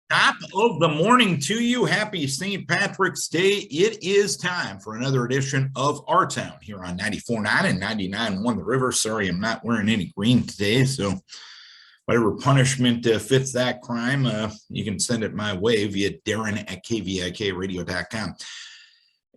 Top of the morning to you. Happy St. Patrick's Day. It is time for another edition of Our Town here on 94.9 and 99.1 The River. Sorry, I'm not wearing any green today, so whatever punishment fits that crime, you can send it my way via Darren at kvikradio.com.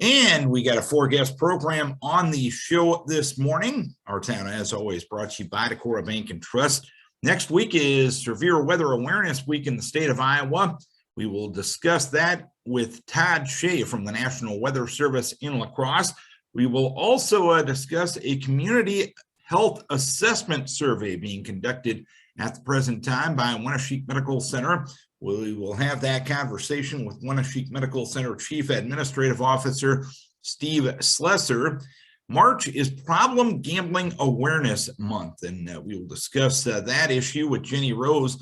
And we got a four-guest program on the show this morning. Our Town, as always, brought to you by Decorah Bank and Trust. Next week is Severe Weather Awareness Week in the state of Iowa. We will discuss that with Todd Shea from the National Weather Service in La Crosse. We will also discuss a community health assessment survey being conducted at the present time by Winneshiek Medical Center. We will have that conversation with Winneshiek Medical Center Chief Administrative Officer Steve Slessor. March is Problem Gambling Awareness Month, and we will discuss that issue with Jenny Rose,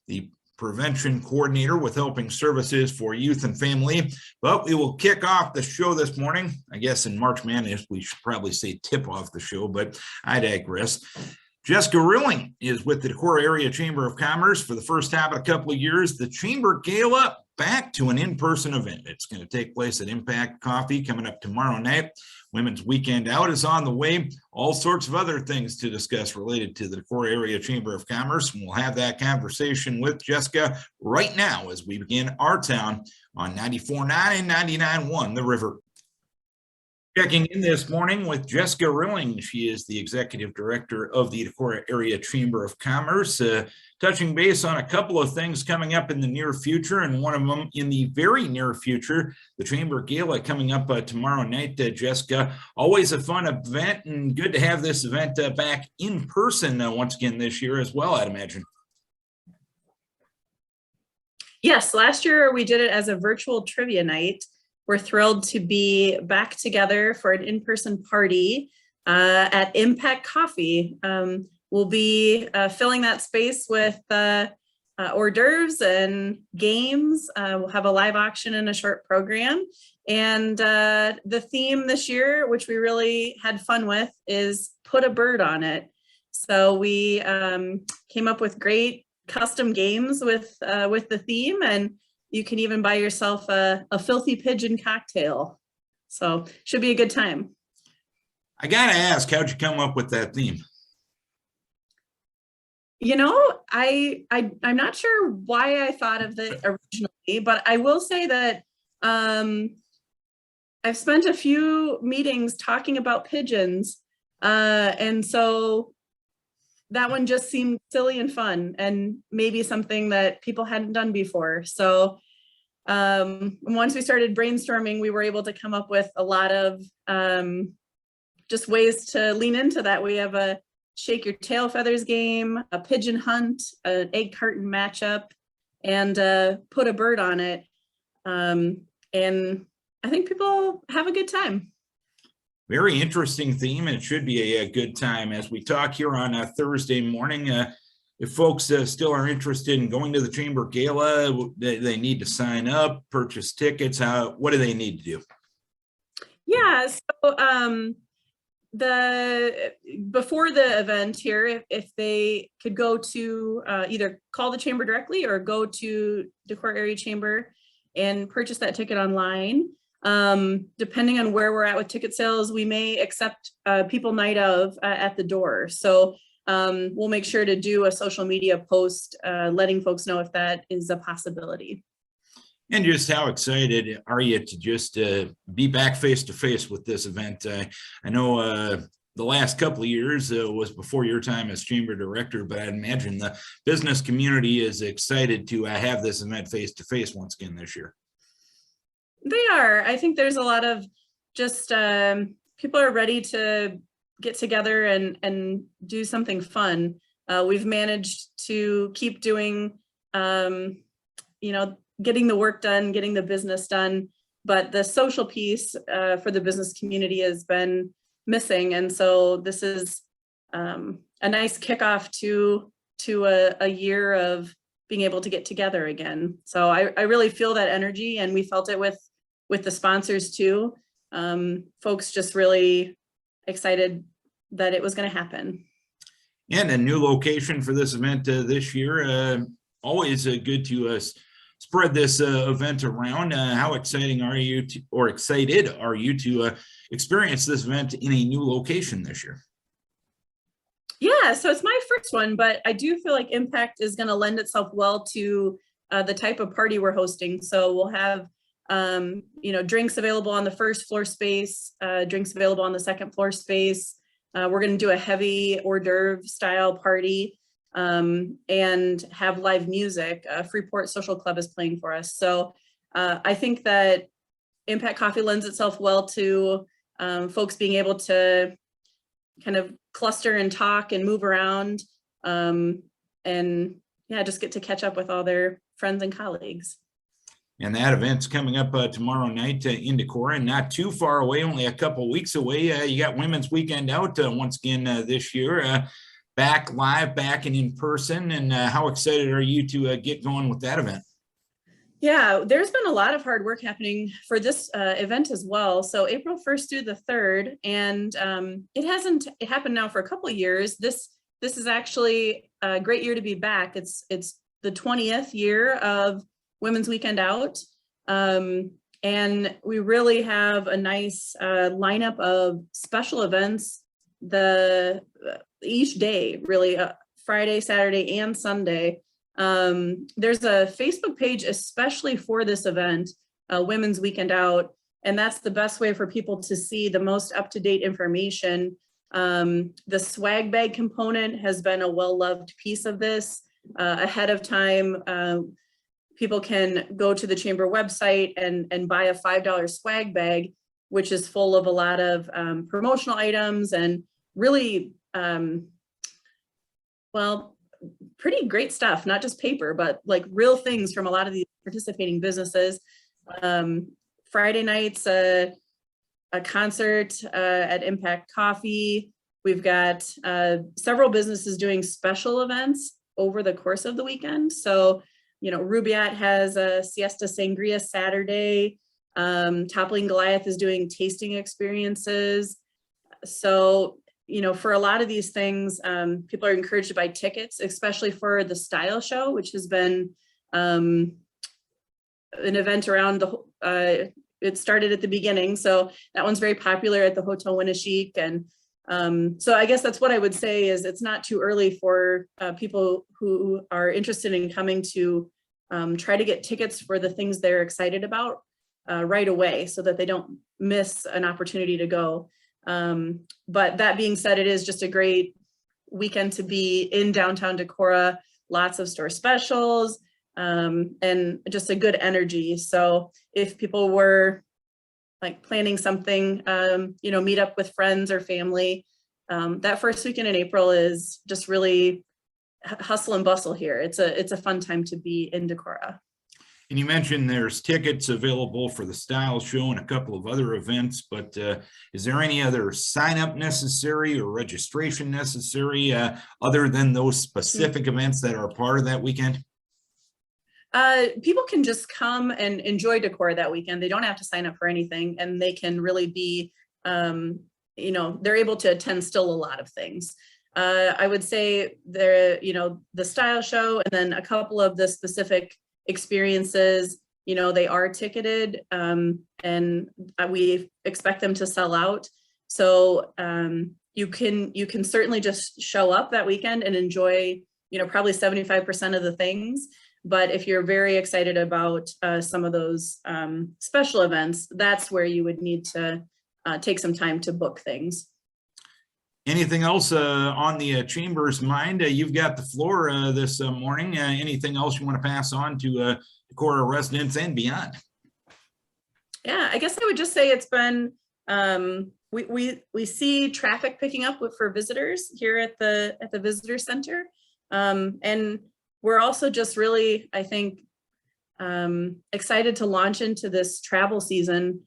the Prevention Coordinator with Helping Services for Youth and Family. But we will kick off the show this morning. I guess in March Madness, we should probably say tip off the show, but I digress. Jesscia Rilling is with the Decorah Area Chamber of Commerce for the first time in a couple of years. The Chamber Gala back to an in-person event. It's going to take place at Impact Coffee coming up tomorrow night. Women's Weekend Out is on the way. All sorts of other things to discuss related to the Decorah Area Chamber of Commerce. And we'll have that conversation with Jesscia right now as we begin Our Town on 94.9 and 99.1 The River. Checking in this morning with Jesscia Rilling. She is the Executive Director of the Decorah Area Chamber of Commerce, touching base on a couple of things coming up in the near future, and one of them in the very near future, the Chamber Gala coming up tomorrow night. Jesscia, always a fun event, and good to have this event back in person once again this year as well, I'd imagine. Yes, last year we did it as a virtual trivia night. We're thrilled to be back together for an in-person party at Impact Coffee. We'll be filling that space with hors d'oeuvres and games. We'll have a live auction and a short program. And the theme this year, which we really had fun with, is Put a Bird on It. So we came up with great custom games with the theme, and you can even buy yourself a filthy pigeon cocktail. So should be a good time. I gotta ask, how'd you come up with that theme? You know, I'm not sure why I thought of it originally, but I will say that I've spent a few meetings talking about pigeons, and so that one just seemed silly and fun, and maybe something that people hadn't done before. So once we started brainstorming, we were able to come up with a lot of just ways to lean into that. We have a shake your tail feathers game, a pigeon hunt, an egg carton matchup, and put a bird on it. And I think people have a good time. Very interesting theme, and it should be a good time as we talk here on a Thursday morning. If folks still are interested in going to the Chamber Gala, they need to sign up, purchase tickets. What do they need to do? Yeah, so before the event here, if they could go to either call the Chamber directly or go to Decorah Area Chamber and purchase that ticket online. Depending on where we're at with ticket sales, we may accept people night of at the door. So we'll make sure to do a social media post letting folks know if that is a possibility. And just how excited are you to just be back face to face with this event? I know the last couple of years was before your time as Chamber Director, but I'd imagine the business community is excited to have this event face to face once again this year. They are. I think there's a lot of just people are ready to get together and do something fun. We've managed to keep doing, getting the work done, getting the business done, but the social piece for the business community has been missing. And so this is a nice kickoff to a year of being able to get together again. So I really feel that energy, and we felt it with the sponsors too. Folks just really excited that it was going to happen. And a new location for this event this year. Always good to spread this event around. How exciting are you or excited are you to experience this event in a new location this year? Yeah, so it's my first one, but I do feel like Impact is going to lend itself well to the type of party we're hosting. So we'll have, drinks available on the first floor space, drinks available on the second floor space. We're going to do a heavy hors d'oeuvre style party and have live music. Freeport Social Club is playing for us. So I think that Impact Coffee lends itself well to folks being able to kind of cluster and talk and move around and yeah, just get to catch up with all their friends and colleagues. And that event's coming up tomorrow night in Decorah, and not too far away, only a couple weeks away. You got Women's Weekend Out once again this year, back live, back and in person. And how excited are you to get going with that event? Yeah, there's been a lot of hard work happening for this event as well. So April 1st through the 3rd, and it hasn't happened now for a couple of years. This is actually a great year to be back. It's the 20th year of Women's Weekend Out. And we really have a nice lineup of special events each day, really, Friday, Saturday, and Sunday. There's a Facebook page especially for this event, Women's Weekend Out, and that's the best way for people to see the most up-to-date information. The swag bag component has been a well-loved piece of this. Ahead of time, people can go to the chamber website and buy a $5 swag bag, which is full of a lot of promotional items and really, pretty great stuff, not just paper, but like real things from a lot of these participating businesses. Friday nights, a concert at Impact Coffee. We've got several businesses doing special events over the course of the weekend. So, Rubiat has a Siesta Sangria Saturday. Toppling Goliath is doing tasting experiences. So, for a lot of these things, people are encouraged to buy tickets, especially for the style show, which has been an event around it started at the beginning. So that one's very popular at the Hotel Winneshiek. And so I guess that's what I would say is it's not too early for people who are interested in coming to try to get tickets for the things they're excited about right away so that they don't miss an opportunity to go. But that being said, it is just a great weekend to be in downtown Decorah, lots of store specials, and just a good energy. So if people were like planning something, meet up with friends or family, that first weekend in April is just really hustle and bustle here. It's a fun time to be in Decorah. And you mentioned there's tickets available for the style show and a couple of other events, but is there any other sign up necessary or registration necessary other than those specific events that are part of that weekend? People can just come and enjoy Decorah that weekend. They don't have to sign up for anything, and they can really be, they're able to attend still a lot of things. I would say the style show and then a couple of the specific experiences, they are ticketed and we expect them to sell out. So you can certainly just show up that weekend and enjoy, probably 75% of the things. But if you're very excited about some of those special events, that's where you would need to take some time to book things. Anything else on the chamber's mind? You've got the floor this morning. Anything else you want to pass on to Decorah residents and beyond? Yeah, I guess I would just say it's been, we see traffic picking up for visitors here at the visitor center. And we're also just really, I think, excited to launch into this travel season.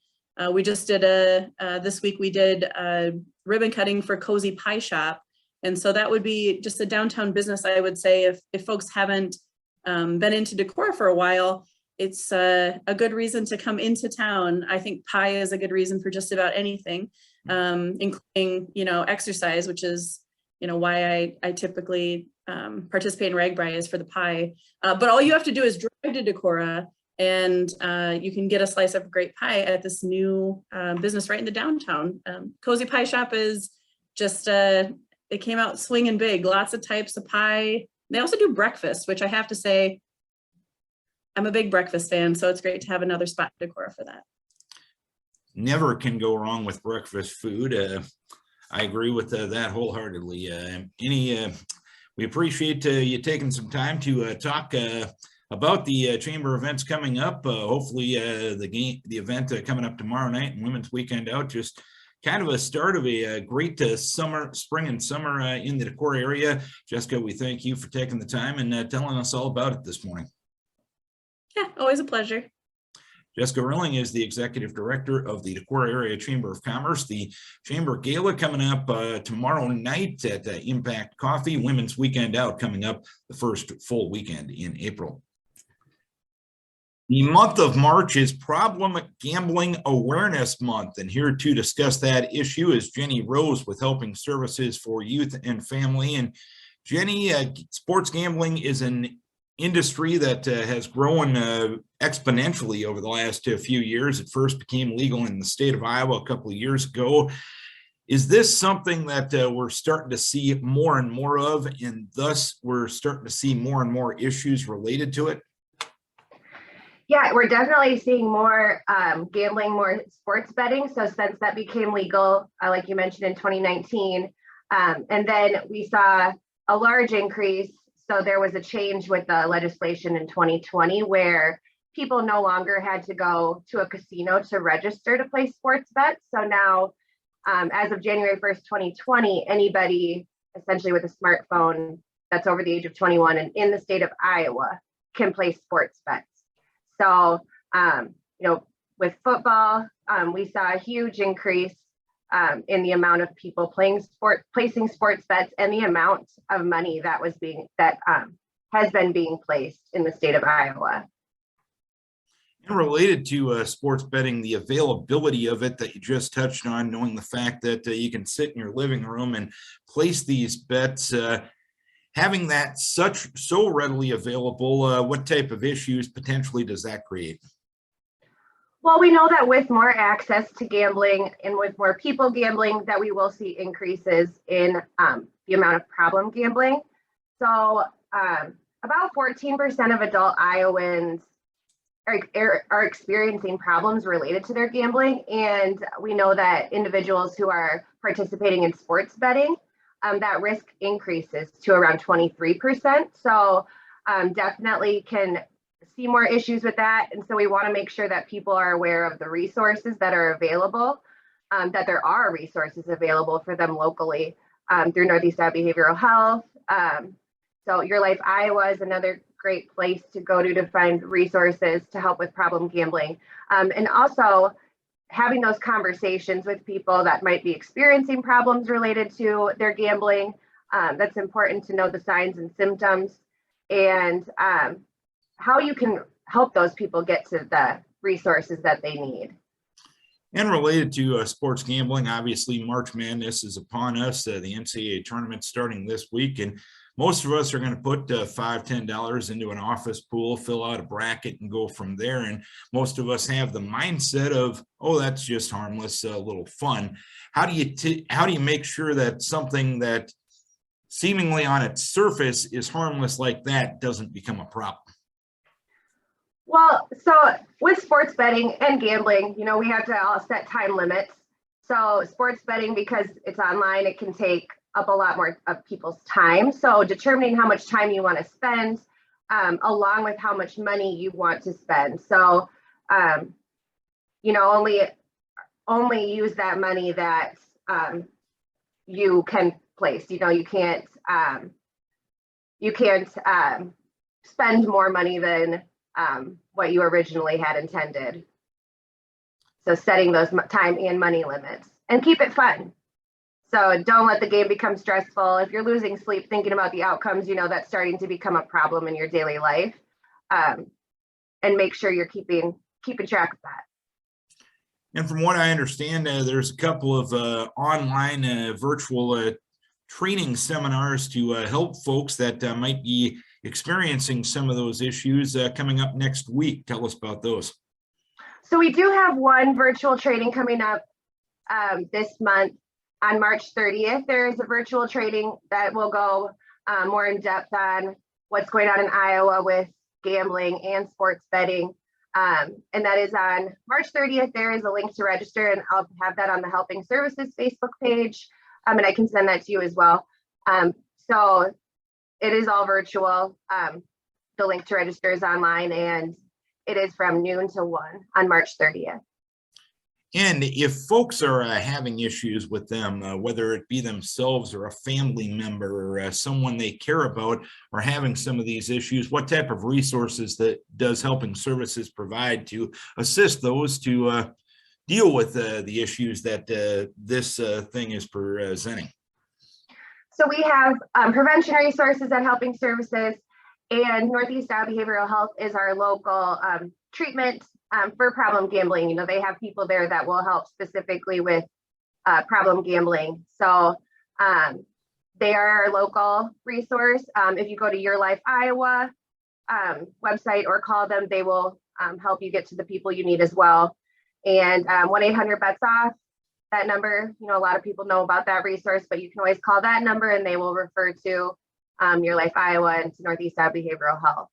We just did this week we did a ribbon cutting for Cozy Pie Shop. And so that would be just a downtown business, I would say, if folks haven't been into Decorah for a while, it's a good reason to come into town. I think pie is a good reason for just about anything, including, exercise, which is, why I typically participate in RAGBRAI is for the pie. But all you have to do is dress to Decorah, and you can get a slice of great pie at this new business right in the downtown. Cozy Pie Shop is just, it came out swinging big, lots of types of pie. They also do breakfast, which I have to say, I'm a big breakfast fan, so it's great to have another spot in Decorah for that. Never can go wrong with breakfast food. I agree with that wholeheartedly. We appreciate you taking some time to talk about the chamber events coming up. Hopefully the event coming up tomorrow night and Women's Weekend Out, just kind of a start of a great spring and summer in the Decorah area. Jessica, we thank you for taking the time and telling us all about it this morning. Yeah, always a pleasure. Jessica Rilling is the Executive Director of the Decorah Area Chamber of Commerce. The Chamber Gala coming up tomorrow night at Impact Coffee. Women's Weekend Out coming up the first full weekend in April. The month of March is Problem Gambling Awareness Month, and here to discuss that issue is Jenny Rose with Helping Services for Youth and Family. And Jenny, sports gambling is an industry that has grown exponentially over the last few years. It first became legal in the state of Iowa a couple of years ago. Is this something that we're starting to see more and more of, and thus we're starting to see more and more issues related to it? Yeah, we're definitely seeing more gambling, more sports betting. So since that became legal, like you mentioned, in 2019, and then we saw a large increase. So there was a change with the legislation in 2020 where people no longer had to go to a casino to register to play sports bets. So now, as of January 1st, 2020, anybody essentially with a smartphone that's over the age of 21 and in the state of Iowa can play sports bets. So, with football, we saw a huge increase in the amount of people placing sports bets and the amount of money that has been being placed in the state of Iowa. And related to sports betting, the availability of it that you just touched on, knowing the fact that you can sit in your living room and place these bets, having that so readily available, what type of issues potentially does that create? Well, we know that with more access to gambling and with more people gambling, that we will see increases in the amount of problem gambling. So about 14% of adult Iowans are experiencing problems related to their gambling. And we know that individuals who are participating in sports betting, that risk increases to around 23%. So definitely can see more issues with that. And so we want to make sure that people are aware of the resources that are available, that there are resources available for them locally through Northeast Iowa Behavioral Health. So Your Life Iowa is another great place to go to find resources to help with problem gambling. And also having those conversations with people that might be experiencing problems related to their gambling. That's important to know the signs and symptoms and how you can help those people get to the resources that they need. And related to sports gambling, obviously March Madness is upon us. The NCAA tournament starting this week, and most of us are going to put $5, $10 into an office pool, fill out a bracket, and go from there. And most of us have the mindset of, oh, that's just harmless, a little fun. How do you make sure that something that seemingly on its surface is harmless like that doesn't become a problem? Well, so with sports betting and gambling, we have to all set time limits. So sports betting, because it's online, it can take up a lot more of people's time. So determining how much time you want to spend, along with how much money you want to spend. So, only use that money that you can place. You can't spend more money than what you originally had intended. So setting those time and money limits and keep it fun. So don't let the game become stressful. If you're losing sleep thinking about the outcomes, that's starting to become a problem in your daily life. And make sure you're keeping track of that. And from what I understand, there's a couple of online virtual training seminars to help folks that might be experiencing some of those issues coming up next week. Tell us about those. So we do have one virtual training coming up this month on March 30th. There is a virtual training that will go more in depth on what's going on in Iowa with gambling and sports betting. And that is on March 30th. There is a link to register, and I'll have that on the Helping Services Facebook page. And I can send that to you as well. So it is all virtual. The link to register is online, and it is from noon to 1 on March 30th. And if folks are having issues with them, whether it be themselves or a family member or someone they care about, or having some of these issues, what type of resources that does Helping Services provide to assist those to deal with the issues that this thing is presenting? So we have prevention resources at Helping Services, and Northeast Iowa Behavioral Health is our local treatment for problem gambling. You know, they have people there that will help specifically with problem gambling. So they are our local resource. If you go to Your Life Iowa website or call them, they will help you get to the people you need as well. And 1-800-BETS-OFF, that number, you know, a lot of people know about that resource, but you can always call that number and they will refer to Your Life Iowa and to Northeast Iowa Behavioral Health.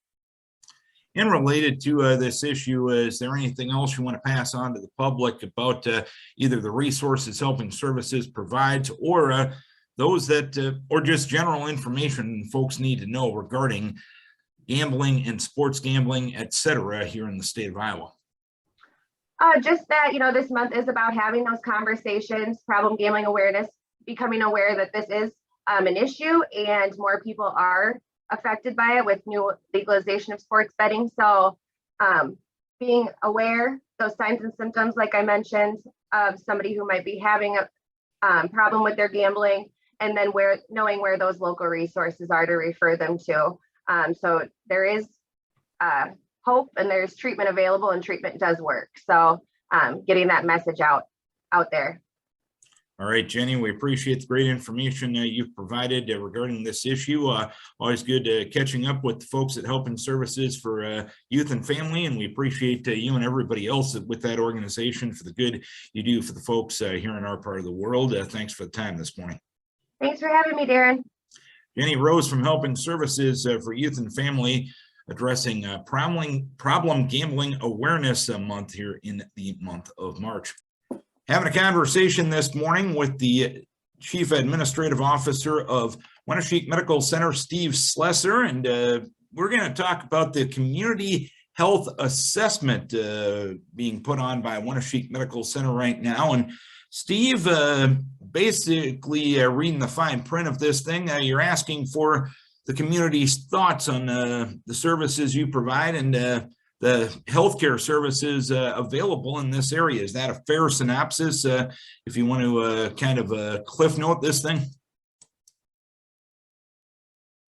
And related to this issue, is there anything else you want to pass on to the public about either the resources Helping Services provides, or those that, or just general information folks need to know regarding gambling and sports gambling, etc., here in the state of Iowa? Just that, you know, this month is about having those conversations, problem gambling awareness, becoming aware that this is an issue and more people are affected by it with new legalization of sports betting. So being aware, those signs and symptoms, like I mentioned, of somebody who might be having a problem with their gambling, and then knowing where those local resources are to refer them to. So there is hope and there's treatment available, and treatment does work. So getting that message out there. All right, Jenny, we appreciate the great information you've provided regarding this issue. Always good catching up with the folks at Helping Services for Youth and Family, and we appreciate you and everybody else with that organization for the good you do for the folks here in our part of the world. Thanks for the time this morning. Thanks for having me, Darren. Jenny Rose from Helping Services for Youth and Family, addressing problem gambling awareness month here in the month of March. Having a conversation this morning with the Chief Administrative Officer of Winneshiek Medical Center, Steve Slessor, and we're going to talk about the community health assessment being put on by Winneshiek Medical Center right now. And Steve, basically reading the fine print of this thing, you're asking for the community's thoughts on the services you provide and the healthcare services available in this area. Is that a fair synopsis if you want to kind of cliff note this thing?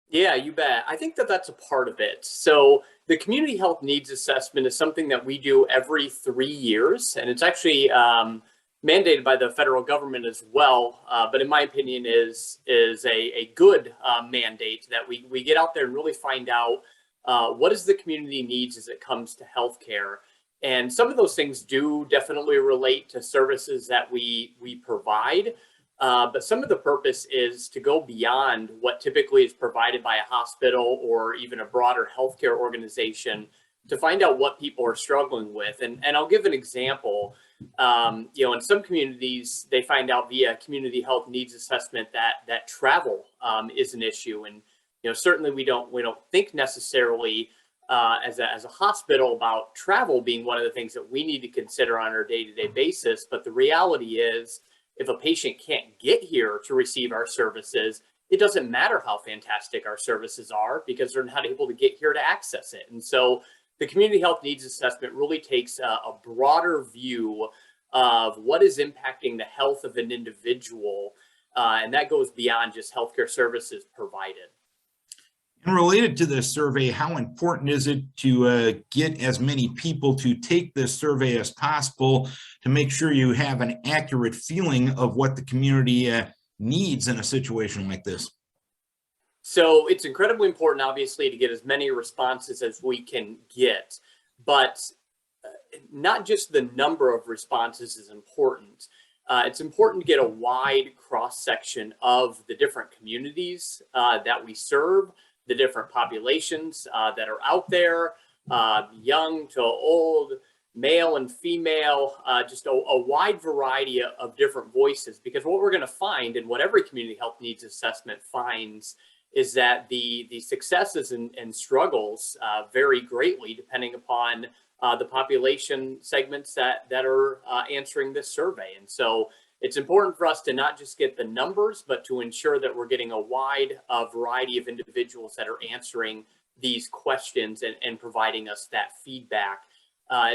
Yeah, you bet. I think that that's a part of it. So the community health needs assessment is something that we do every 3 years, and it's actually mandated by the federal government as well. But in my opinion is a good mandate that we get out there and really find out what does the community needs as it comes to healthcare. And some of those things do definitely relate to services that we provide. But some of the purpose is to go beyond what typically is provided by a hospital or even a broader healthcare organization to find out what people are struggling with. And I'll give an example. You know, in some communities, they find out via community health needs assessment that travel is an issue. And you know, certainly we don't think necessarily as a hospital about travel being one of the things that we need to consider on our day-to-day basis. But the reality is, if a patient can't get here to receive our services, it doesn't matter how fantastic our services are because they're not able to get here to access it. And so the community health needs assessment really takes a broader view of what is impacting the health of an individual. And that goes beyond just healthcare services provided. And related to this survey, how important is it to get as many people to take this survey as possible to make sure you have an accurate feeling of what the community needs in a situation like this? So it's incredibly important, obviously, to get as many responses as we can get, but not just the number of responses is important. It's important to get a wide cross-section of the different communities that we serve, the different populations that are out there, young to old, male and female, just a wide variety of different voices. Because what we're going to find, and what every community health needs assessment finds, is that the successes and struggles vary greatly depending upon the population segments that are answering this survey. And so it's important for us to not just get the numbers, but to ensure that we're getting a wide variety of individuals that are answering these questions and providing us that feedback.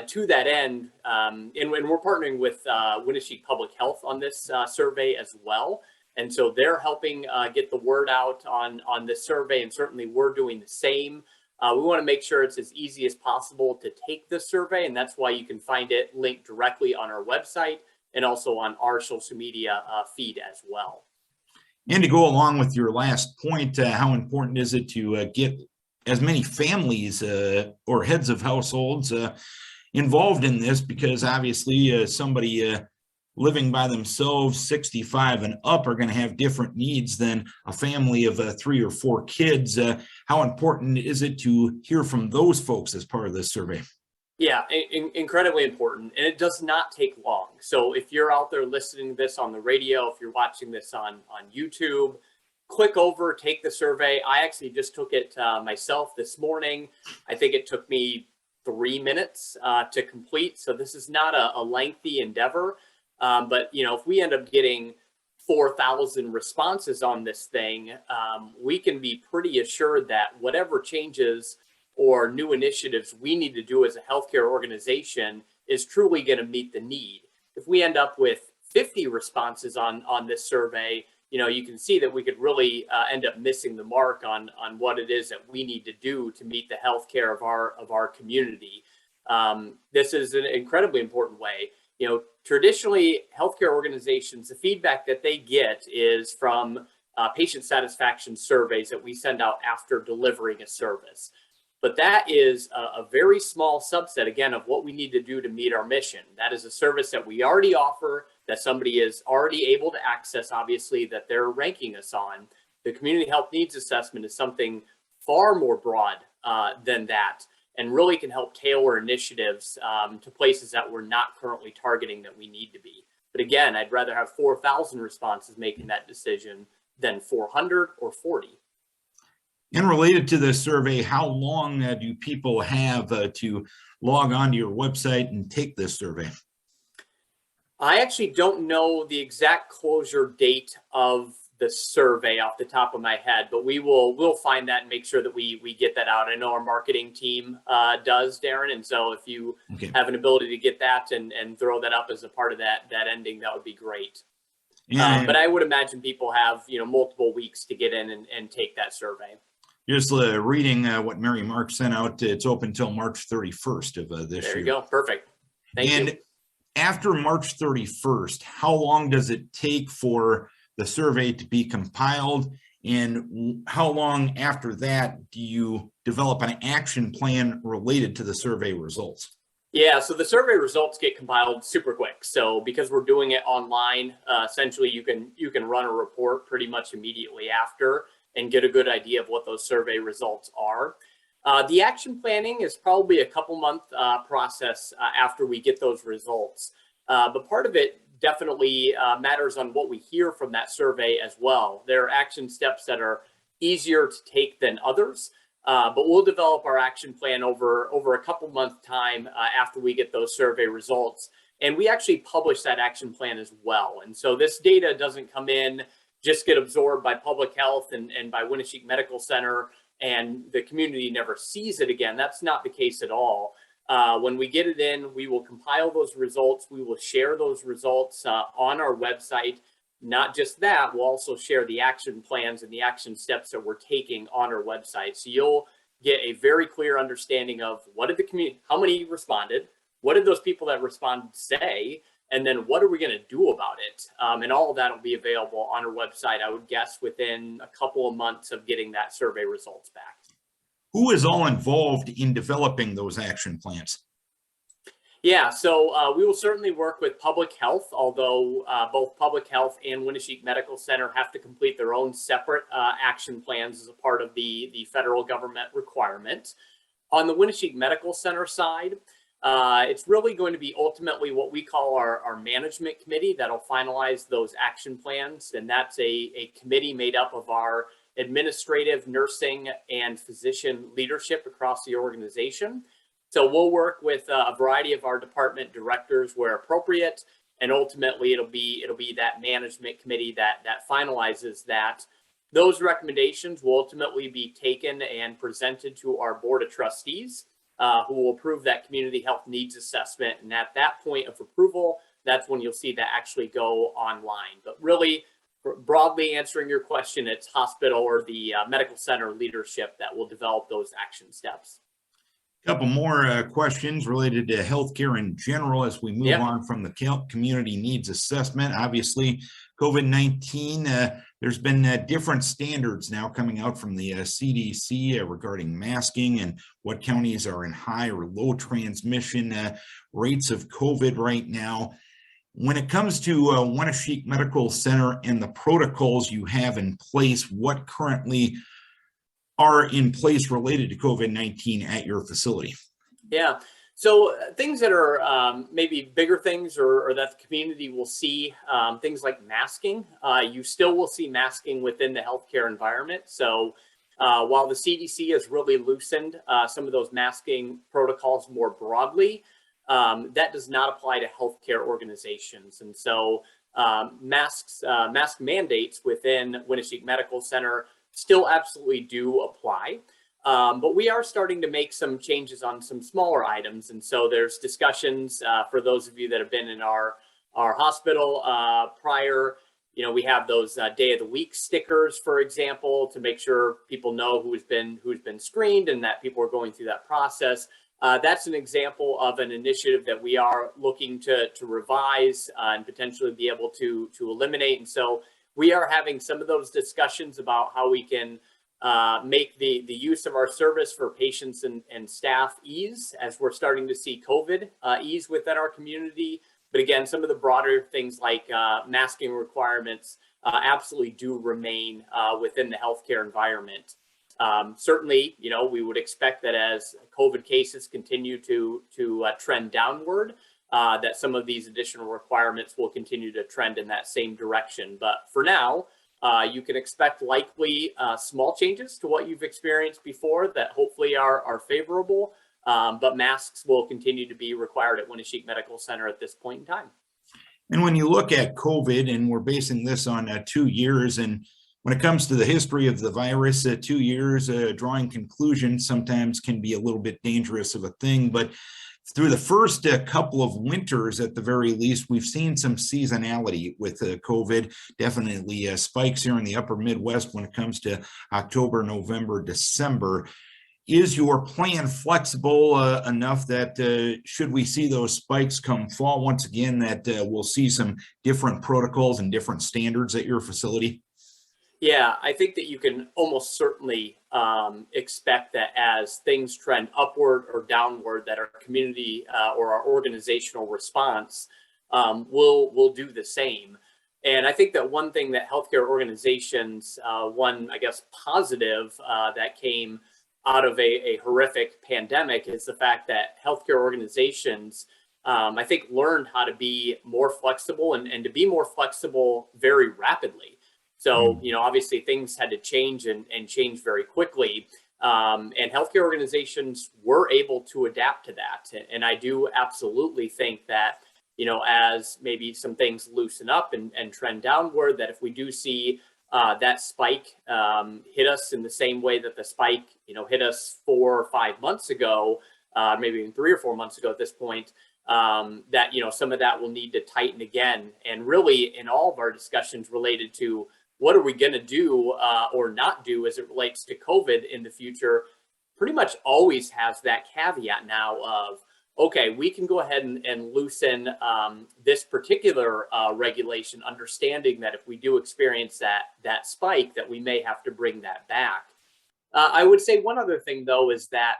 To that end, and we're partnering with Winneshiek Public Health on this survey as well. And so they're helping get the word out on this survey, and certainly we're doing the same. We want to make sure it's as easy as possible to take this survey, and that's why you can find it linked directly on our website and also on our social media feed as well. And to go along with your last point, how important is it to get as many families or heads of households involved in this? Because obviously somebody living by themselves, 65 and up, are going to have different needs than a family of 3 or 4 kids. How important is it to hear from those folks as part of this survey? Yeah, incredibly important. And it does not take long. So if you're out there listening to this on the radio, if you're watching this on YouTube, click over, take the survey. I actually just took it myself this morning. I think it took me 3 minutes to complete. So this is not a lengthy endeavor. But, you know, if we end up getting 4,000 responses on this thing, we can be pretty assured that whatever changes or new initiatives we need to do as a healthcare organization is truly going to meet the need. If we end up with 50 responses on this survey, you know, you can see that we could really end up missing the mark on what it is that we need to do to meet the healthcare of our community. This is an incredibly important way. You know, traditionally, healthcare organizations, the feedback that they get is from patient satisfaction surveys that we send out after delivering a service. But that is a very small subset, again, of what we need to do to meet our mission. That is a service that we already offer, that somebody is already able to access, obviously, that they're ranking us on. The community health needs assessment is something far more broad than that, and really can help tailor initiatives to places that we're not currently targeting that we need to be. But again, I'd rather have 4,000 responses making that decision than 400 or 40. And related to this survey, how long do people have to log onto your website and take this survey? I actually don't know the exact closure date of the survey off the top of my head, but we'll find that and make sure that we get that out. I know our marketing team does, Darren, and so if you have an ability to get that and throw that up as a part of that ending, that would be great. But I would imagine people have, you know, multiple weeks to get in and take that survey. Just reading what Mary Mark sent out, it's open until March 31st of this year. There you go. Perfect. Thank you. And after March 31st, how long does it take for the survey to be compiled? And how long after that do you develop an action plan related to the survey results? Yeah, so the survey results get compiled super quick. So because we're doing it online, essentially you can run a report pretty much immediately after and get a good idea of what those survey results are. The action planning is probably a couple month process after we get those results. But part of it definitely matters on what we hear from that survey as well. There are action steps that are easier to take than others, but we'll develop our action plan over a couple month time after we get those survey results. And we actually publish that action plan as well. And so this data doesn't come in, just get absorbed by public health and by Winneshiek Medical Center, and the community never sees it again. That's not the case at all. When we get it in, we will compile those results. We will share those results on our website. Not just that, we'll also share the action plans and the action steps that we're taking on our website. So you'll get a very clear understanding of what did the community, how many responded, what did those people that responded say, and then what are we going to do about it? And all of that will be available on our website, I would guess, within a couple of months of getting that survey results back. Who is all involved in developing those action plans? Yeah, so we will certainly work with public health, although both public health and Winneshiek Medical Center have to complete their own separate action plans as a part of the federal government requirement. On the Winneshiek Medical Center side, it's really going to be ultimately what we call our management committee that'll finalize those action plans. And that's a committee made up of our administrative, nursing, and physician leadership across the organization. So we'll work with a variety of our department directors where appropriate, and ultimately it'll be that management committee that finalizes that. Those recommendations will ultimately be taken and presented to our board of trustees, who will approve that community health needs assessment. And at that point of approval, that's when you'll see that actually go online. But really, broadly answering your question, it's hospital or the medical center leadership that will develop those action steps. Couple more questions related to healthcare in general as we move on from the community needs assessment. Obviously, COVID-19, there's been different standards now coming out from the CDC regarding masking and what counties are in high or low transmission rates of COVID right now. When it comes to Winneshiek Medical Center and the protocols you have in place, what currently are in place related to COVID-19 at your facility? Yeah, so things that are maybe bigger things or that the community will see, things like masking. You still will see masking within the healthcare environment. So while the CDC has really loosened some of those masking protocols more broadly, that does not apply to healthcare organizations. And so mask mandates within Winneshiek Medical Center still absolutely do apply. But we are starting to make some changes on some smaller items. And so there's discussions for those of you that have been in our hospital prior. You know, we have those day of the week stickers, for example, to make sure people know who's been screened and that people are going through that process. That's an example of an initiative that we are looking to revise and potentially be able to eliminate. And so we are having some of those discussions about how we can make the use of our service for patients and staff ease as we're starting to see COVID ease within our community. But again, some of the broader things like masking requirements absolutely do remain within the healthcare environment. Certainly, you know, we would expect that as COVID cases continue to trend downward, that some of these additional requirements will continue to trend in that same direction. But for now, you can expect likely small changes to what you've experienced before that hopefully are favorable, but masks will continue to be required at Winneshiek Medical Center at this point in time. And when you look at COVID, and we're basing this on 2 years, and when it comes to the history of the virus, 2 years, drawing conclusions sometimes can be a little bit dangerous of a thing, but through the first couple of winters, at the very least, we've seen some seasonality with COVID, definitely spikes here in the upper Midwest when it comes to October, November, December. Is your plan flexible enough that should we see those spikes come fall once again, that we'll see some different protocols and different standards at your facility? Yeah, I think that you can almost certainly expect that as things trend upward or downward, that our community or our organizational response will do the same. And I think that one thing that healthcare organizations, one, I guess, positive that came out of a horrific pandemic is the fact that healthcare organizations, I think, learned how to be more flexible and to be more flexible very rapidly. So, you know, obviously things had to change and change very quickly. And healthcare organizations were able to adapt to that. And I do absolutely think that, you know, as maybe some things loosen up and trend downward, that if we do see that spike hit us in the same way that the spike, you know, hit us 4 or 5 months ago, maybe even 3 or 4 months ago at this point, that, you know, some of that will need to tighten again. And really in all of our discussions related to what are we going to do or not do as it relates to COVID in the future, pretty much always has that caveat now of okay, we can go ahead and loosen this particular regulation, understanding that if we do experience that spike, that we may have to bring that back. I would say one other thing, though, is that,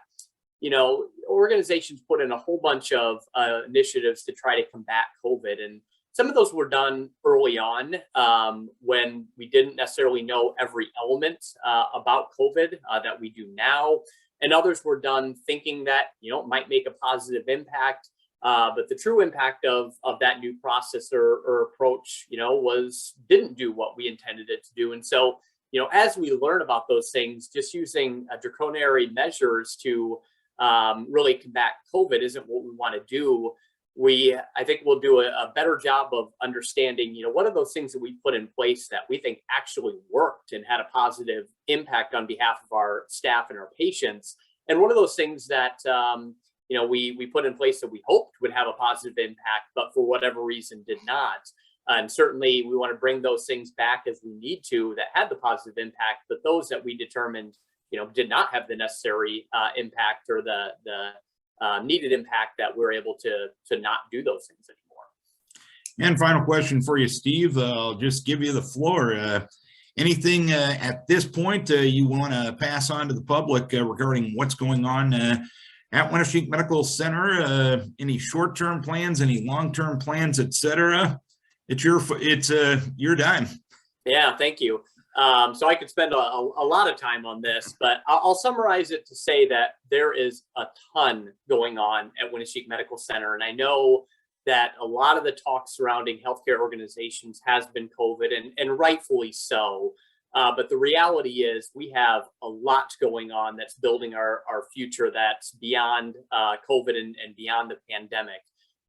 you know, organizations put in a whole bunch of initiatives to try to combat COVID. And some of those were done early on when we didn't necessarily know every element about COVID that we do now. And others were done thinking that, you know, it might make a positive impact. But the true impact of that new process or approach, you know, didn't do what we intended it to do. And so, you know, as we learn about those things, just using draconian measures to really combat COVID isn't what we want to do. I think we'll do a better job of understanding, you know, what are those things that we put in place that we think actually worked and had a positive impact on behalf of our staff and our patients, and what are those things that you know, we put in place that we hoped would have a positive impact, but for whatever reason did not. And certainly we want to bring those things back as we need to that had the positive impact, but those that we determined, you know, did not have the necessary impact or the needed impact, that we're able to not do those things anymore. And final question for you, Steve. I'll just give you the floor. Anything at this point you want to pass on to the public regarding what's going on at Winneshiek Medical Center? Any short-term plans, any long-term plans, etc.? It's your time. Yeah, thank you. So I could spend a lot of time on this, but I'll summarize it to say that there is a ton going on at Winneshiek Medical Center. And I know that a lot of the talk surrounding healthcare organizations has been COVID, and rightfully so. But the reality is we have a lot going on that's building our future that's beyond COVID and beyond the pandemic.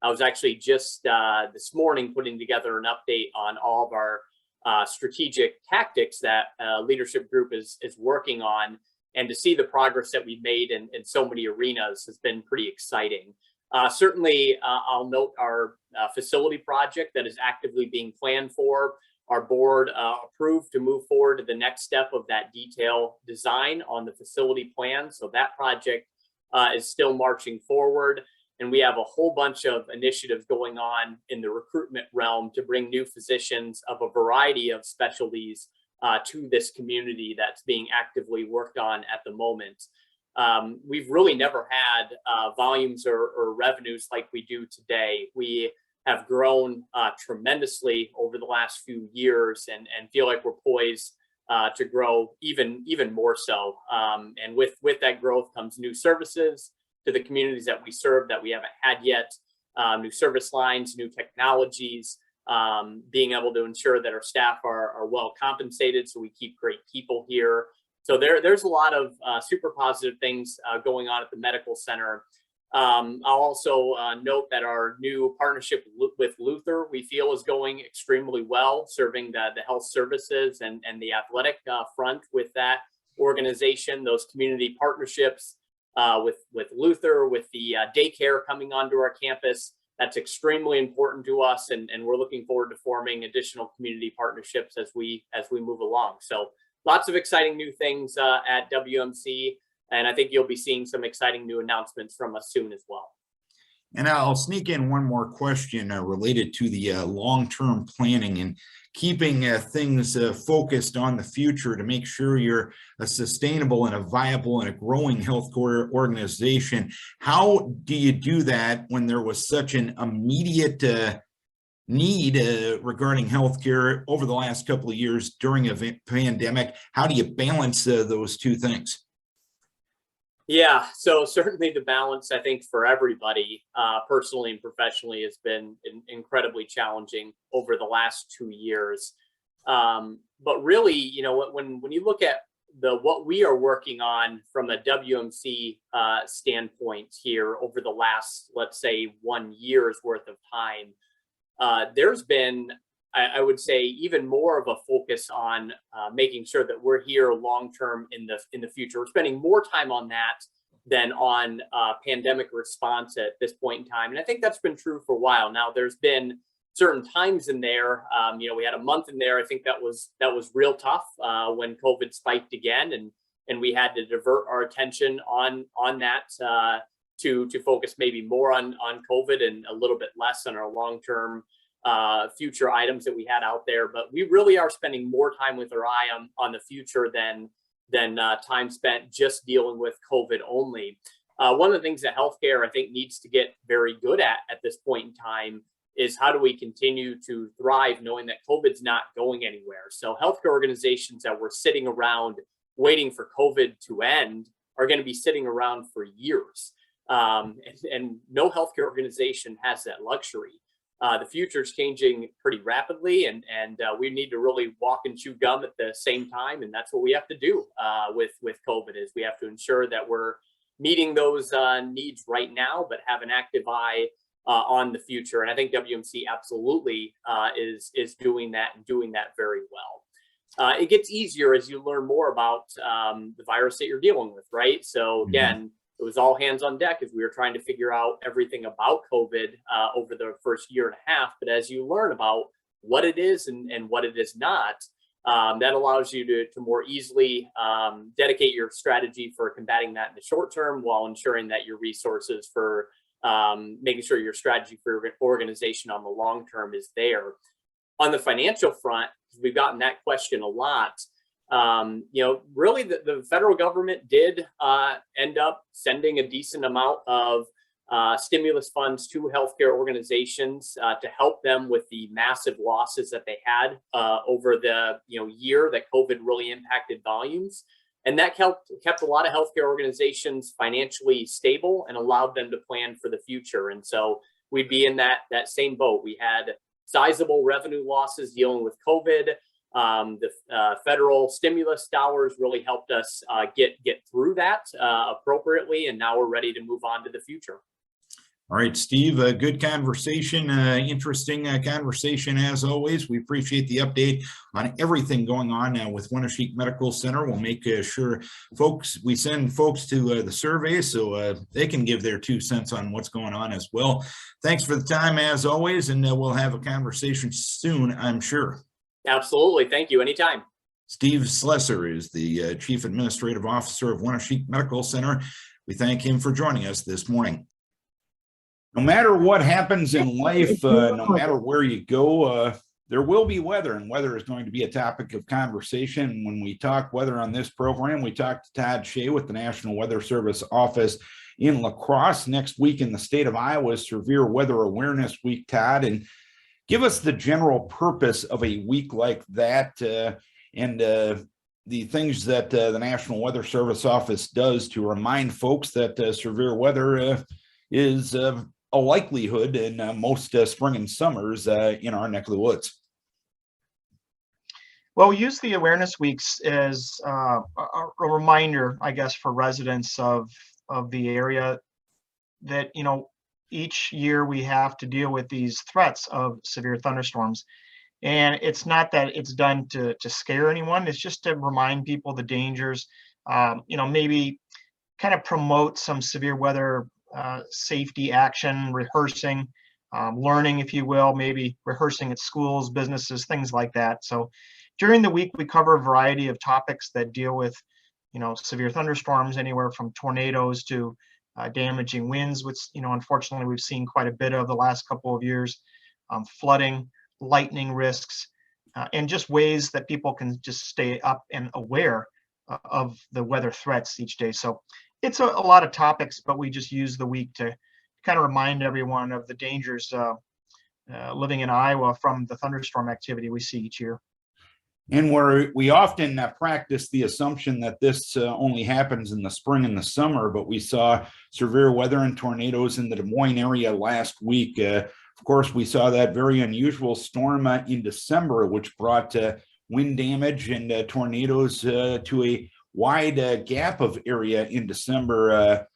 I was actually just this morning putting together an update on all of our strategic tactics that leadership group is working on, and to see the progress that we've made in so many arenas has been pretty exciting. Certainly, I'll note our facility project that is actively being planned for. Our board approved to move forward to the next step of that detail design on the facility plan. So that project is still marching forward. And we have a whole bunch of initiatives going on in the recruitment realm to bring new physicians of a variety of specialties to this community that's being actively worked on at the moment. We've really never had volumes or revenues like we do today. We have grown tremendously over the last few years and feel like we're poised to grow even more so. And with that growth comes new services to the communities that we serve that we haven't had yet, new service lines, new technologies, being able to ensure that our staff are well compensated so we keep great people here. So there's a lot of super positive things going on at the medical center. I'll also note that our new partnership with Luther, we feel, is going extremely well, serving the health services and the athletic front with that organization, those community partnerships. With Luther, with the daycare coming onto our campus, that's extremely important to us, and we're looking forward to forming additional community partnerships as we move along. So lots of exciting new things at WMC, and I think you'll be seeing some exciting new announcements from us soon as well. And I'll sneak in one more question related to the long-term planning and keeping things focused on the future to make sure you're a sustainable and a viable and a growing healthcare organization. How do you do that when there was such an immediate need regarding healthcare over the last couple of years during a pandemic? How do you balance those two things? Yeah, so certainly the balance, I think, for everybody, personally and professionally, has been incredibly challenging over the last 2 years. But really, you know, when you look at what we are working on from a WMC standpoint here over the last, let's say, 1 year's worth of time, there's been, I would say, even more of a focus on making sure that we're here long-term in the future. We're spending more time on that than on pandemic response at this point in time. And I think that's been true for a while. Now, there's been certain times in there, you know, we had a month in there, I think that was real tough when COVID spiked again, and we had to divert our attention on that to focus maybe more on COVID and a little bit less on our long-term future items that we had out there. But we really are spending more time with our eye on the future than time spent just dealing with COVID only. One of the things that healthcare, I think, needs to get very good at this point in time is how do we continue to thrive knowing that COVID's not going anywhere. So healthcare organizations that were sitting around waiting for COVID to end are going to be sitting around for years. And no healthcare organization has that luxury. The future is changing pretty rapidly, and we need to really walk and chew gum at the same time. And that's what we have to do with COVID is we have to ensure that we're meeting those needs right now, but have an active eye on the future. And I think WMC absolutely is doing that and doing that very well. It gets easier as you learn more about the virus that you're dealing with, right? So again, it was all hands on deck as we were trying to figure out everything about COVID over the first year and a half. But as you learn about what it is and what it is not, that allows you to more easily dedicate your strategy for combating that in the short term while ensuring that your resources for making sure your strategy for your organization on the long term is there. On the financial front, we've gotten that question a lot. Really the federal government did end up sending a decent amount of stimulus funds to healthcare organizations to help them with the massive losses that they had over the year that COVID really impacted volumes. And that kept a lot of healthcare organizations financially stable and allowed them to plan for the future. And so we'd be in that same boat. We had sizable revenue losses dealing with COVID. The federal stimulus dollars really helped us get through that appropriately, and now we're ready to move on to the future. All right, Steve, a good conversation, interesting conversation as always. We appreciate the update on everything going on with Winneshiek Medical Center. We'll make sure we send folks to the survey so they can give their 2 cents on what's going on as well. Thanks for the time as always, and we'll have a conversation soon, I'm sure. Absolutely. Thank you. Anytime. Steve Slessor is the Chief Administrative Officer of Winneshiek Medical Center. We thank him for joining us this morning. No matter what happens in life, no matter where you go, there will be weather, and weather is going to be a topic of conversation. When we talk weather on this program, we talk to Todd Shea with the National Weather Service office in La Crosse. Next week in the state of Iowa is Severe Weather Awareness Week, Todd, and give us the general purpose of a week like that and the things that the National Weather Service office does to remind folks that severe weather is a likelihood in most spring and summers in our neck of the woods. Well, we use the awareness weeks as a reminder, I guess, for residents of the area that, each year we have to deal with these threats of severe thunderstorms. And it's not that it's done to scare anyone. It's just to remind people the dangers, maybe kind of promote some severe weather safety action, rehearsing, learning, if you will, maybe rehearsing at schools, businesses, things like that. So during the week, we cover a variety of topics that deal with, severe thunderstorms, anywhere from tornadoes to damaging winds, which, unfortunately, we've seen quite a bit of the last couple of years, flooding, lightning risks, and just ways that people can just stay up and aware of the weather threats each day. So it's a lot of topics, but we just use the week to kind of remind everyone of the dangers living in Iowa from the thunderstorm activity we see each year. And we often practice the assumption that this only happens in the spring and the summer, but we saw severe weather and tornadoes in the Des Moines area last week. Of course, we saw that very unusual storm in December, which brought wind damage and tornadoes to a wide gap of area in December.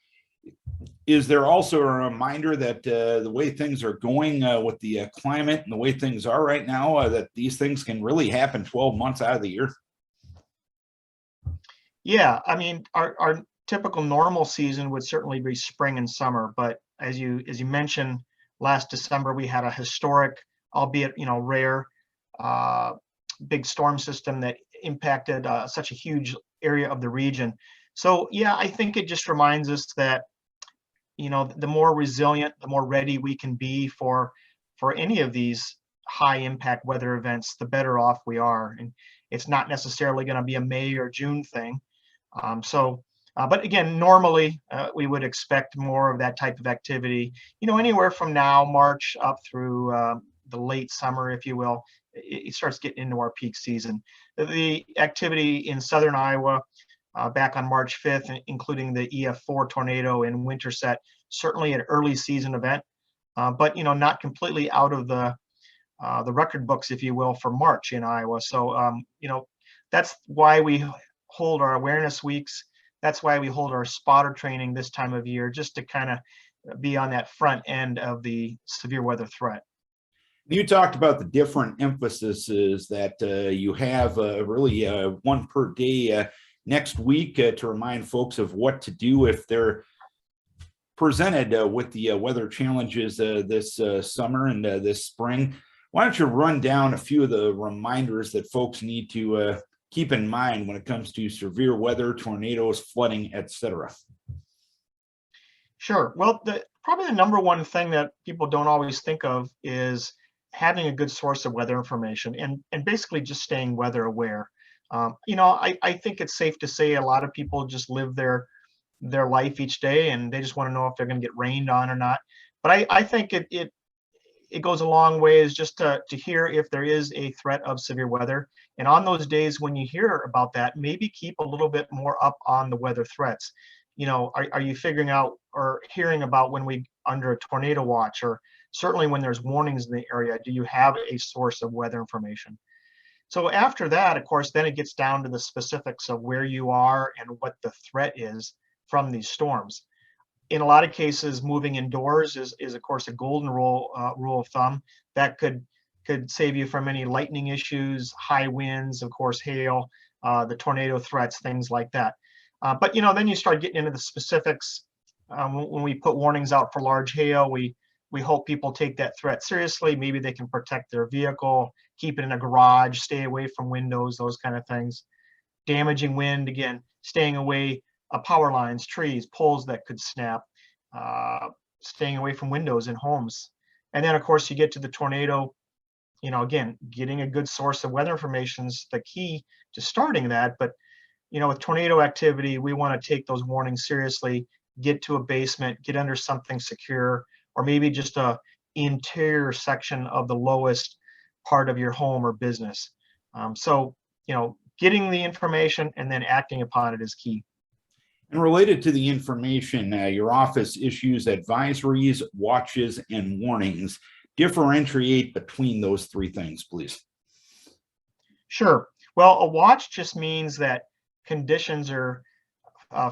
Is there also a reminder that the way things are going with the climate and the way things are right now, that these things can really happen 12 months out of the year? Yeah, I mean, our typical normal season would certainly be spring and summer, but as you mentioned, last December we had a historic, albeit rare, big storm system that impacted such a huge area of the region. So yeah, I think it just reminds us that the more resilient, the more ready we can be for any of these high impact weather events, the better off we are. And it's not necessarily going to be a May or June thing. But again, normally we would expect more of that type of activity, anywhere from now, March up through the late summer, if you will. It starts getting into our peak season. The activity in southern Iowa back on March 5th, including the EF4 tornado in Winterset, certainly an early season event, but not completely out of the record books, if you will, for March in Iowa. So that's why we hold our awareness weeks. That's why we hold our spotter training this time of year, just to kind of be on that front end of the severe weather threat. You talked about the different emphases that you have, really one per day next week to remind folks of what to do if they're presented with the weather challenges this summer and this spring. Why don't you run down a few of the reminders that folks need to keep in mind when it comes to severe weather, tornadoes, flooding, etc.? Sure. Well, probably the number one thing that people don't always think of is having a good source of weather information and basically just staying weather aware. I think it's safe to say a lot of people just live their life each day and they just want to know if they're going to get rained on or not. But I think it goes a long ways just to hear if there is a threat of severe weather. And on those days when you hear about that, maybe keep a little bit more up on the weather threats. Are you figuring out or hearing about when we under a tornado watch, or certainly when there's warnings in the area, do you have a source of weather information? So after that, of course, then it gets down to the specifics of where you are and what the threat is from these storms. In a lot of cases, moving indoors is of course a golden rule of thumb that could save you from any lightning issues, high winds, of course, hail, the tornado threats, things like that. But then you start getting into the specifics. When we put warnings out for large hail, we hope people take that threat seriously. Maybe they can protect their vehicle, keep it in a garage, stay away from windows, those kind of things. Damaging wind, again, staying away power lines, trees, poles that could snap, staying away from windows in homes. And then, of course, you get to the tornado. Again, getting a good source of weather information is the key to starting that. But, with tornado activity, we want to take those warnings seriously, get to a basement, get under something secure, or maybe just a interior section of the lowest part of your home or business. So, getting the information and then acting upon it is key. And related to the information, your office issues advisories, watches, and warnings. Differentiate between those three things, please. Sure. Well, a watch just means that conditions are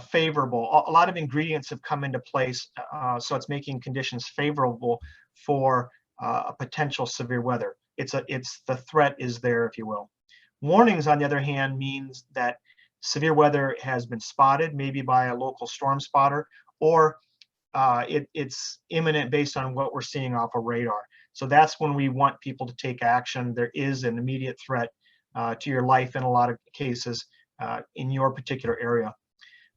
favorable. A lot of ingredients have come into place, so it's making conditions favorable for a potential severe weather. It's the threat is there, if you will. Warnings, on the other hand, means that severe weather has been spotted, maybe by a local storm spotter, or it's imminent based on what we're seeing off of radar. So that's when we want people to take action. There is an immediate threat to your life in a lot of cases in your particular area.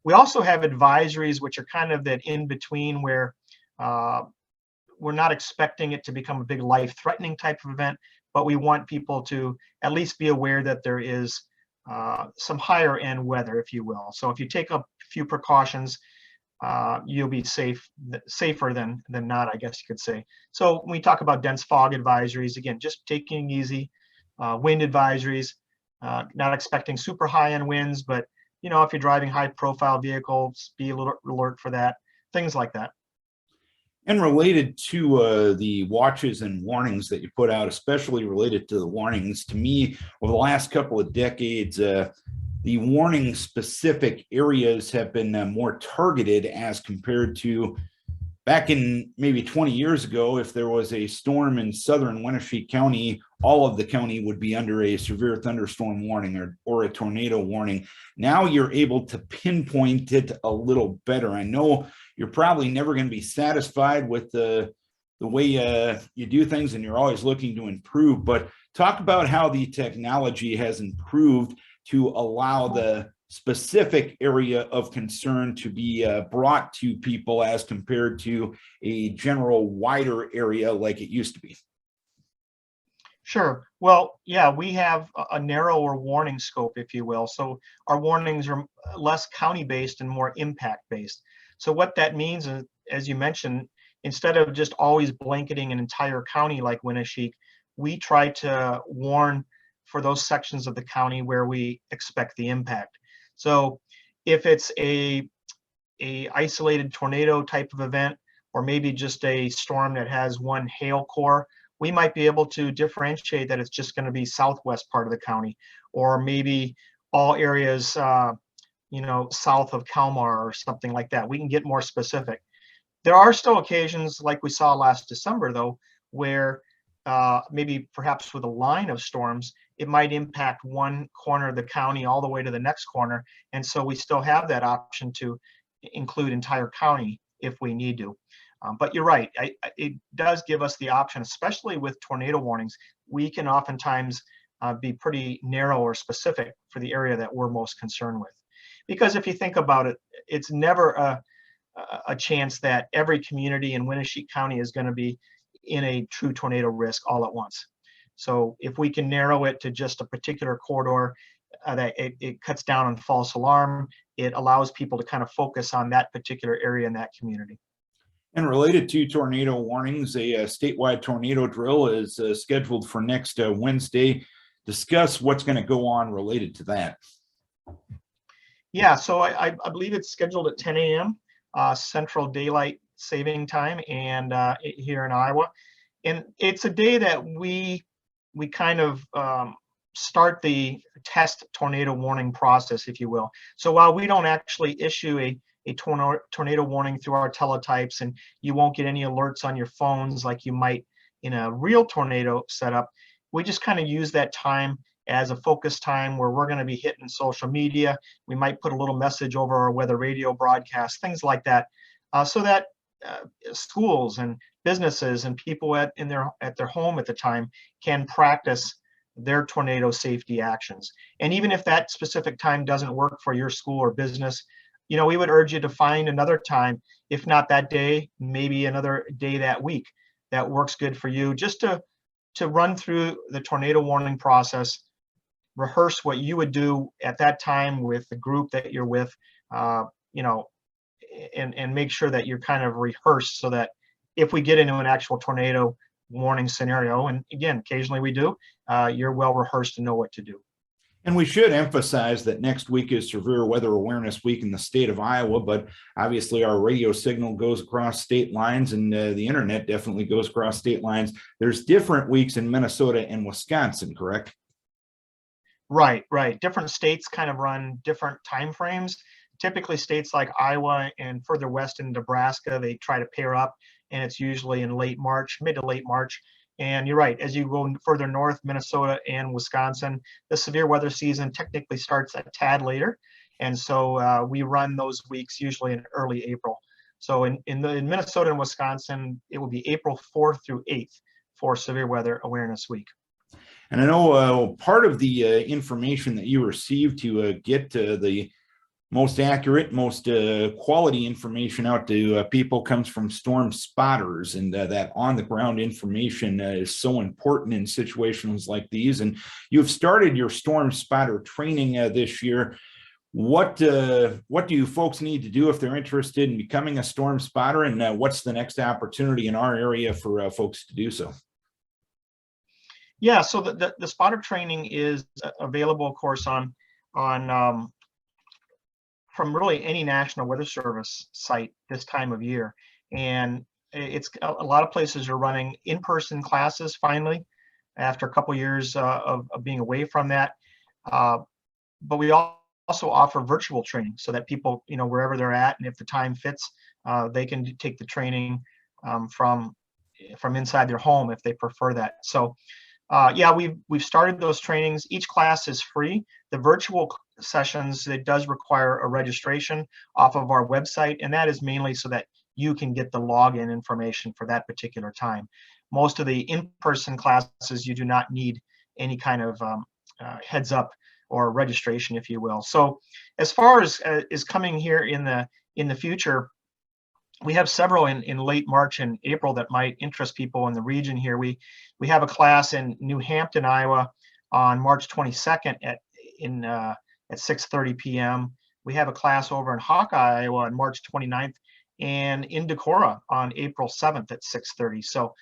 We also have advisories, which are kind of that in between where we're not expecting it to become a big life-threatening type of event, but we want people to at least be aware that there is some higher end weather, if you will. So if you take a few precautions, you'll be safer than not, I guess you could say. So when we talk about dense fog advisories, again, just taking it easy. Wind advisories, not expecting super high end winds, but if you're driving high profile vehicles, be a little alert for that, things like that. And related to the watches and warnings that you put out, especially related to the warnings, to me, over the last couple of decades, the warning specific areas have been more targeted as compared to back in maybe 20 years ago. If there was a storm in southern Winneshiek County, all of the county would be under a severe thunderstorm warning or a tornado warning. Now you're able to pinpoint it a little better. I know you're probably never going to be satisfied with the way you do things, and you're always looking to improve, but talk about how the technology has improved to allow the specific area of concern to be brought to people as compared to a general wider area like it used to be? Sure. Well, yeah, we have a narrower warning scope, if you will. So our warnings are less county-based and more impact-based. So what that means is, as you mentioned, instead of just always blanketing an entire county like Winneshiek, we try to warn for those sections of the county where we expect the impact. So if it's a isolated tornado type of event, or maybe just a storm that has one hail core, we might be able to differentiate that it's just going to be southwest part of the county, or maybe all areas, south of Kalmar or something like that. We can get more specific. There are still occasions, like we saw last December, though, where maybe perhaps with a line of storms, it might impact one corner of the county all the way to the next corner. And so we still have that option to include entire county if we need to. But you're right, it does give us the option, especially with tornado warnings. We can oftentimes be pretty narrow or specific for the area that we're most concerned with. Because if you think about it, it's never a chance that every community in Winneshiek County is going to be in a true tornado risk all at once. So if we can narrow it to just a particular corridor, that it cuts down on false alarm, it allows people to kind of focus on that particular area in that community. And related to tornado warnings, a statewide tornado drill is scheduled for next Wednesday. Discuss what's going to go on related to that. Yeah, so I believe it's scheduled at 10 a.m. Central Daylight Saving Time, and here in Iowa. And it's a day that we kind of start the test tornado warning process, if you will. So while we don't actually issue a tornado warning through our teletypes, and you won't get any alerts on your phones like you might in a real tornado setup, we just kind of use that time as a focus time where we're going to be hitting social media. We might put a little message over our weather radio broadcast, things like that, so that schools and businesses and people at their home at the time can practice their tornado safety actions. And even if that specific time doesn't work for your school or business, we would urge you to find another time, if not that day, maybe another day that week that works good for you, just to run through the tornado warning process, rehearse what you would do at that time with the group that you're with, and make sure that you're kind of rehearsed so that if we get into an actual tornado warning scenario, and again, occasionally we do, you're well rehearsed to know what to do. And we should emphasize that next week is Severe Weather Awareness Week in the state of Iowa, but obviously our radio signal goes across state lines, and the internet definitely goes across state lines. There's different weeks in Minnesota and Wisconsin, correct? Right. Different states kind of run different time frames. Typically states like Iowa and further west in Nebraska, they try to pair up, and it's usually in late March, mid to late March. And you're right, as you go further north, Minnesota and Wisconsin, the severe weather season technically starts a tad later. And so we run those weeks usually in early April. So in Minnesota and Wisconsin, it will be April 4th through 8th for Severe Weather Awareness Week. And I know part of the information that you received to get the most accurate, most quality information out to people comes from storm spotters, and that on-the-ground information is so important in situations like these. And you've started your storm spotter training this year. What do you folks need to do if they're interested in becoming a storm spotter, and what's the next opportunity in our area for folks to do so? Yeah, so the spotter training is available, of course, on from really any National Weather Service site this time of year. And it's a lot of places are running in-person classes finally after a couple years of being away from that. But we also offer virtual training so that people, wherever they're at, and if the time fits, they can take the training from inside their home if they prefer that. So yeah, we've started those trainings. Each class is free. The virtual sessions, it does require a registration off of our website, and that is mainly so that you can get the login information for that particular time. Most of the in-person classes, you do not need any kind of heads up or registration, if you will. So as far as is coming here in the future, we have several in late March and April that might interest people in the region here. We have a class in New Hampton, Iowa on March 22nd at 6:30 p.m. We have a class over in Hawkeye, Iowa on March 29th, and in Decorah on April 7th at 6:30. So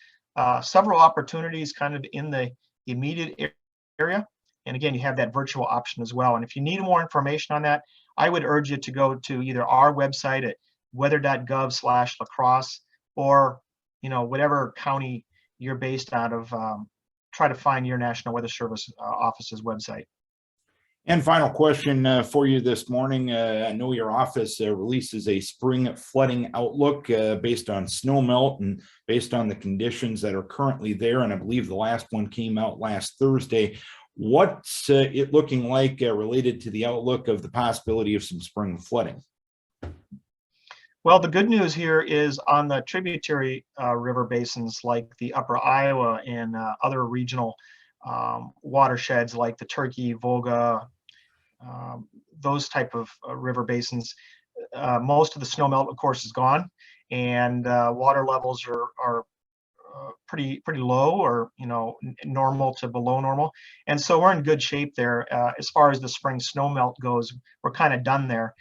several opportunities kind of in the immediate area. And again, you have that virtual option as well. And if you need more information on that, I would urge you to go to either our website at weather.gov/lacrosse, or whatever county you're based out of, try to find your National Weather Service office's website. And final question for you this morning. I know your office releases a spring flooding outlook based on snow melt and based on the conditions that are currently there. And I believe the last one came out last Thursday. What's it looking like related to the outlook of the possibility of some spring flooding? Well, the good news here is on the tributary river basins like the Upper Iowa and other regional watersheds like the Turkey, Volga, those type of river basins. Most of the snow melt, of course, is gone, and water levels are pretty low, or normal to below normal, and so we're in good shape there. As far as the spring snow melt goes, we're kind of done there.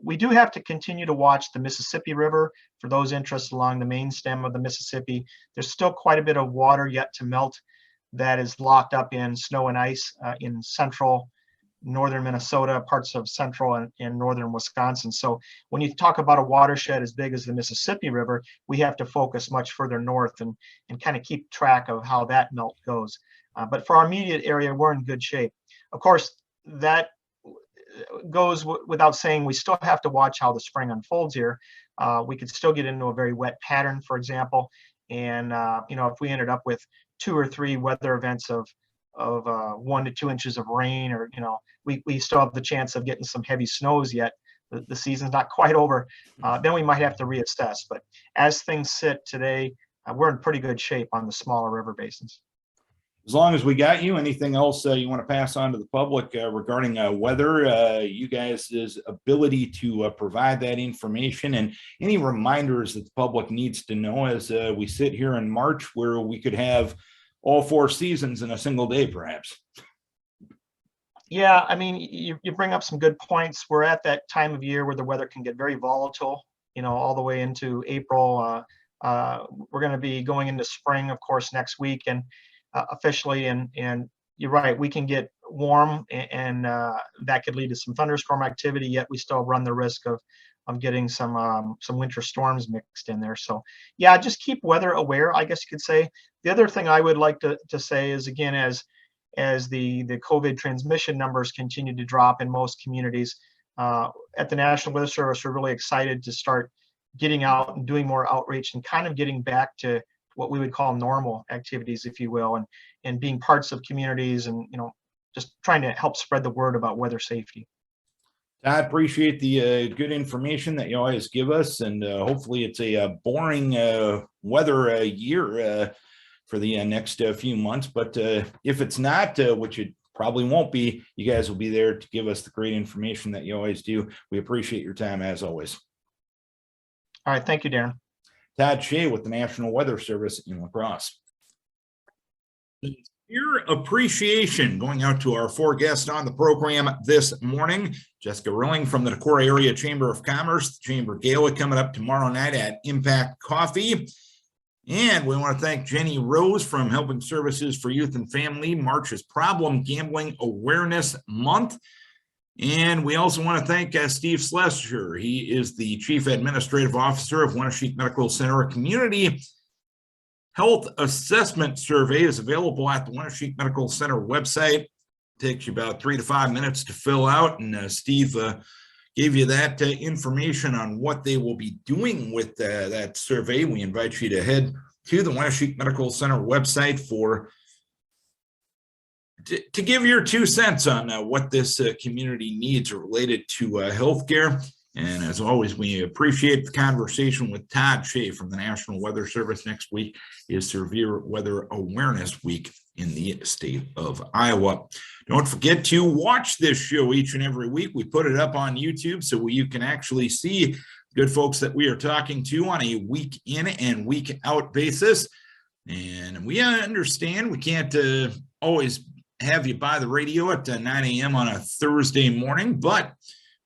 We do have to continue to watch the Mississippi River for those interested along the main stem of the Mississippi. There's still quite a bit of water yet to melt that is locked up in snow and ice in central northern Minnesota, parts of central and northern Wisconsin. So when you talk about a watershed as big as the Mississippi River, we have to focus much further north and kind of keep track of how that melt goes. But for our immediate area, we're in good shape. Of course, that goes without saying, we still have to watch how the spring unfolds here. We could still get into a very wet pattern, for example, and if we ended up with 2 or 3 weather events of 1 to 2 inches of rain, or we still have the chance of getting some heavy snows yet. The season's not quite over. Then we might have to reassess. But as things sit today, we're in pretty good shape on the smaller river basins. As long as we got you, anything else you want to pass on to the public regarding weather, you guys' ability to provide that information, and any reminders that the public needs to know as we sit here in March, where we could have all 4 seasons in a single day, perhaps? Yeah, I mean, you bring up some good points. We're at that time of year where the weather can get very volatile, all the way into April. We're going to be going into spring, of course, next week, and officially, and you're right, we can get warm, and that could lead to some thunderstorm activity, yet we still run the risk of getting some winter storms mixed in there. So yeah, just keep weather aware, I guess you could say. The other thing I would like to say is, again, as the COVID transmission numbers continue to drop in most communities, at the National Weather Service, we're really excited to start getting out and doing more outreach and kind of getting back to what we would call normal activities, if you will, and being parts of communities, and just trying to help spread the word about weather safety. I appreciate the good information that you always give us, and hopefully it's a boring weather year for the next few months. But if it's not, which it probably won't be, you guys will be there to give us the great information that you always do. We appreciate your time as always. All right, thank you, Darren. Todd Shea with the National Weather Service in La Crosse. Your appreciation going out to our 4 guests on the program this morning. Jessica Rilling from the Decorah Area Chamber of Commerce, the Chamber Gala coming up tomorrow night at Impact Coffee. And we want to thank Jenny Rose from Helping Services for Youth and Family. March is Problem Gambling Awareness Month. And we also want to thank Steve Slessor. He is the Chief Administrative Officer of Winneshiek Medical Center. A community health assessment survey is available at the Winneshiek Medical Center website. It takes you about 3 to 5 minutes to fill out. And Steve gave you that information on what they will be doing with that survey. We invite you to head to the Winneshiek Medical Center website to give your 2 cents on what this community needs related to healthcare. And as always, we appreciate the conversation with Todd Shea from the National Weather Service. Next week is Severe Weather Awareness Week. in the state of Iowa. Don't forget to watch this show each and every week. We put it up on YouTube so you can actually see good folks that we are talking to on a week in and week out basis. And we understand we can't always have you by the radio at 9 a.m. on a Thursday morning, but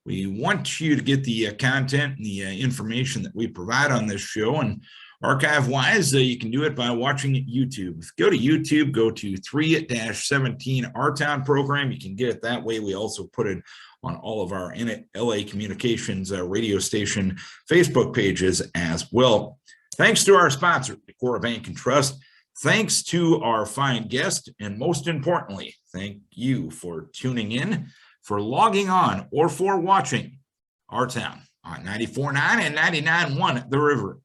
we want you to get the content and the information that we provide on this show. And archive-wise, you can do it by watching YouTube. Go to YouTube, go to 3-17 Our Town program. You can get it that way. We also put it on all of our LA Communications radio station Facebook pages as well. Thanks to our sponsor, Decorah Bank and Trust. Thanks to our fine guest, and most importantly, thank you for tuning in, for logging on, or for watching Our Town on 94.9 and 99.1 The River.